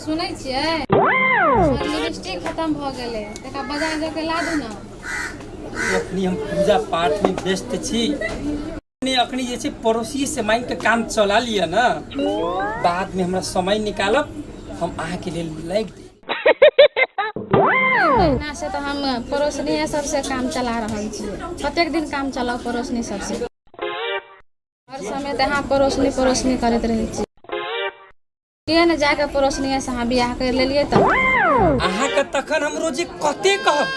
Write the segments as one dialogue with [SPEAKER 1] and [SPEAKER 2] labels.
[SPEAKER 1] सुनै छियै लिपस्टिक खत्म भ गेलै तका बाजार जाके ला दू ना।
[SPEAKER 2] अखनी हम पूजा पाठ में व्यस्त छी। अखनी जे छै पड़ोसी से मांग के काम चला लिया ना, बाद में हमरा समय निकालब हम अहाँ के लिए लाइक दे।
[SPEAKER 1] महीना से तो हम पड़ोसनी सबसे काम चला रहल छियै। कतेक दिन काम चलाओ पड़ोसनी सबसे? हर समय तो यहाँ पड़ोसनी करते रहे छी। के न जाके पड़ोसनी से अहाँ बियाह कर लेलिए त
[SPEAKER 2] अहाँ के तखन हम रोजे कते कहब,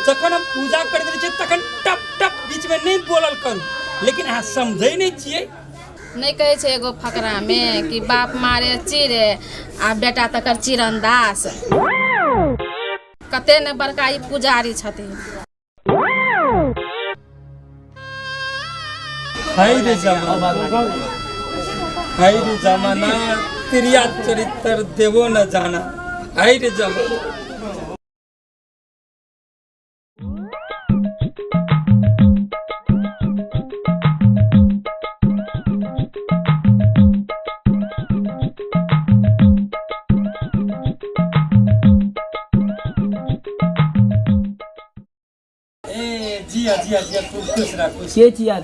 [SPEAKER 2] जखन हम पूजा करैत रहे छी तखन टप टप बीच में नहीं बोलल करू, लेकिन अहाँ समझै नहीं छियै।
[SPEAKER 1] नहीं कहे छे एगो फकरा में कि बाप मारे चिरे आ बेटा तकर चिरंदास। कते ने बड़का ई पुजारी छथिन।
[SPEAKER 2] हाय रे जमाना तेरिया चरित्र देवो न जाना। हाय रे जमाना। जिया खूब खुश रह।
[SPEAKER 3] के चिया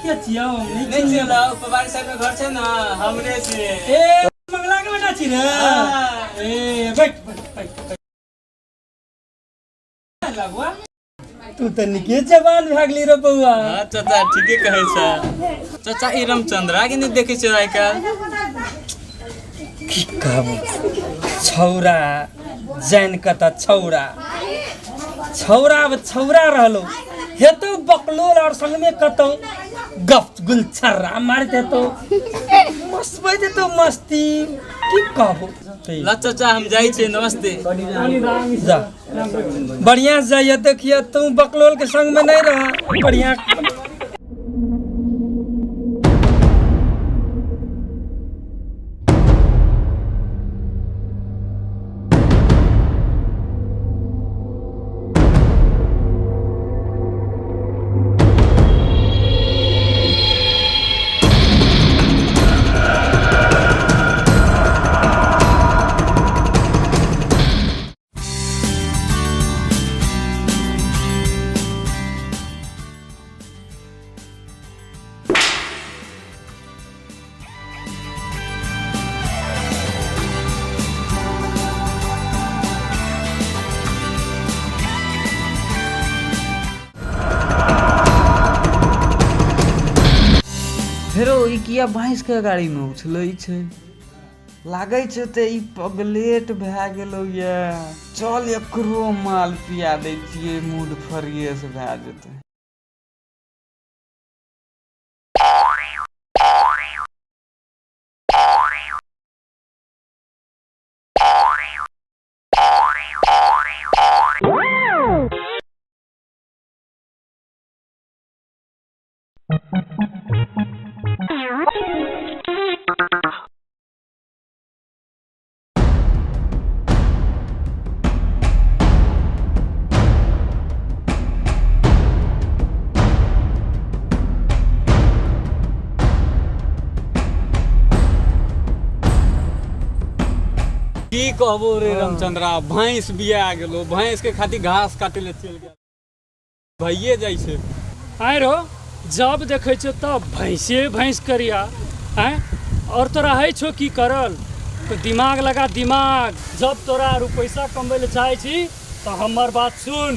[SPEAKER 2] क्या चिया
[SPEAKER 3] नहीं चिया पवारी साहब में घर छे ना हमरे से।
[SPEAKER 2] ए मंगला के बेटा छी रे। ए बैठ लगवा तू त निके जवान भागली रे बउआ।
[SPEAKER 3] हां चाचा ठीके कहै छ। चाचा ई रामचंद्रा के नहीं देखे छ आइ काल।
[SPEAKER 2] की कहबो छौरा जैन कत छौरा छौरा रहलो हेतो बकलोल और संग में कतो गप गुलछर्रा मारते हेतो मस्त बजे तो मस्ती की कहबो।
[SPEAKER 3] ला चाचा हम जाई छे नमस्ते।
[SPEAKER 2] जा बढ़िया से जाइए। देखिए तू बकलोल के संग में नहीं रहा बढ़िया।
[SPEAKER 4] फेरो ई किया भैंस के गाड़ी में उछलै छै? लागै छै ते ई पगलेट भए गेलौ ये। चल एकरो माल पिया दै छियै, मूड फ्रेश भए जेतै।
[SPEAKER 3] की कहबो रे रामचंद्रा, भैंस बिया गेलो। भैंस के खातिर घास काटे ले चल गया, भइए जाई छे।
[SPEAKER 5] आय रो जब देखे छो तब भैंस करिया आय। और तोरा है छो की करल तो दिमाग लगा दिमाग। जब तोरा पैसा कमबै ले चाहे छी तो हमर बात सुन,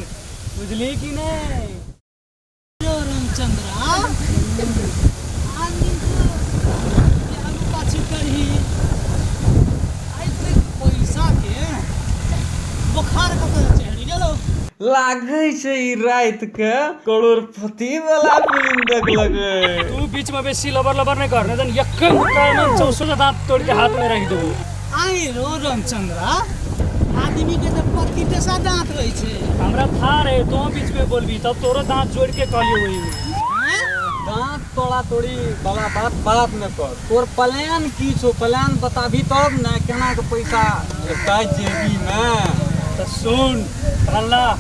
[SPEAKER 5] बुझली कि नहीं?
[SPEAKER 6] रामचंद्रा
[SPEAKER 4] लागै छै ई रात के करोड़पति वाला फिल्म देखलकै।
[SPEAKER 5] तू बीच में बेसी लबर नहीं कर, नहीं एक मुक्का में 400 दांत तोड़ के हाथ में रख देबो।
[SPEAKER 6] आई रो रामचंद्रा आदमी के तो 25 दांत रहे छे।
[SPEAKER 5] हमरा था रे तो बीच में बोलबी तब तोरो दांत जोड़ के कहलियो वही में।
[SPEAKER 3] दांत तोड़ा तोड़ी वाला बात बात न कर। तोर प्लान की छो? प्लान बताबी तब न केना के पैसा एतै जेबी में।
[SPEAKER 5] तो सुन अल्लाह